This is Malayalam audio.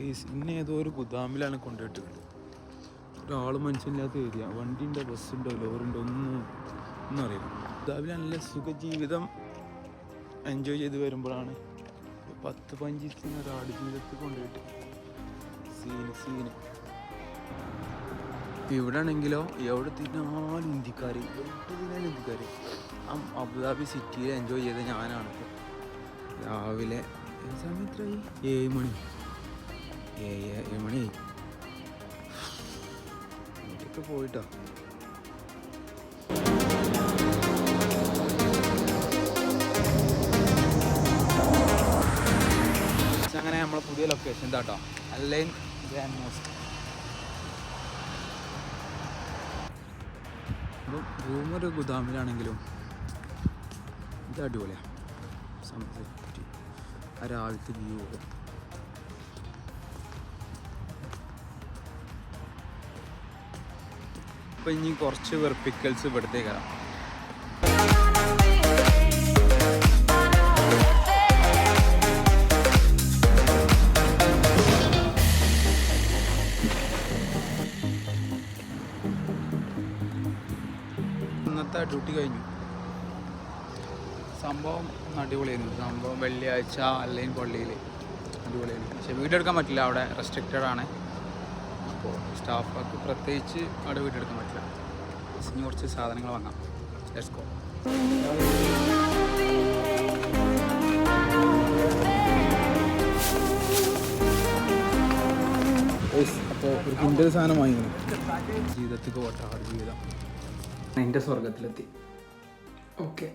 ഇന്നെ ഏതോ ഒരു ഗുദാമിലാണ് കൊണ്ടുപോയിട്ട് ഒരാൾ മനുഷ്യനില്ലാത്ത ഏരിയ. വണ്ടിയുണ്ടോ, ബസ്സുണ്ടോ, ലോറിയുണ്ടോ ഒന്നും അറിയില്ല. ഗുദാമിൽ നല്ല സുഖജീവിതം എൻജോയ് ചെയ്ത് വരുമ്പോഴാണ് 10-15 ദിവസത്തിന് ഒരാട് ജീവിതത്തിൽ കൊണ്ടുപോയിട്ട് സീന്. ഇവിടെ ആണെങ്കിലോ എവിടെ തിന്നാലും ഇന്ത്യക്കാർ. അബുദാബി സിറ്റിയിൽ എൻജോയ് ചെയ്ത ഞാനാണ്. രാവിലെ സമയത്തായി 7 മണി വീട്ടിലേക്ക് പോയിട്ടോ. അങ്ങനെ നമ്മളെ പുതിയ ലൊക്കേഷൻ എന്താട്ടോ, അല്ലൈൻ ഗ്രാൻഡ് മോസ്ക്. റൂമൊരു ഗുദാമിലാണെങ്കിലും ഇത് അടിപൊളിയാണ്. സൺസെറ്റ്, ആ രാവിലത്തെ വ്യൂ. ഇപ്പം ഇനി കുറച്ച് വെർപ്പിക്കൽസ് ഇവിടുത്തെ കയറാം. ഇന്നത്തെ ഡ്യൂട്ടി കഴിഞ്ഞു. സംഭവം അടിപൊളിയായിരുന്നു. സംഭവം വെള്ളിയാഴ്ച അല്ലെങ്കിൽ പള്ളിയിൽ അടിപൊളിയായിരുന്നു. പക്ഷേ വീഡിയോ എടുക്കാൻ പറ്റില്ല, അവിടെ റെസ്ട്രിക്റ്റഡ് ആണ്. അപ്പോൾ സ്റ്റാഫൊക്കെ പ്രത്യേകിച്ച് അവിടെ വീഡിയോ എടുക്കാൻ പറ്റില്ല. ഇനി കുറച്ച് സാധനങ്ങൾ വാങ്ങാം. Let's go. അപ്പോൾ ഒരു കിൻഡൽ സാധനം വാങ്ങിക്കണം. ജീവിതത്തിൽ പോട്ടെ, ജീവിതം എൻ്റെ സ്വർഗത്തിലെത്തി. ഓക്കെ.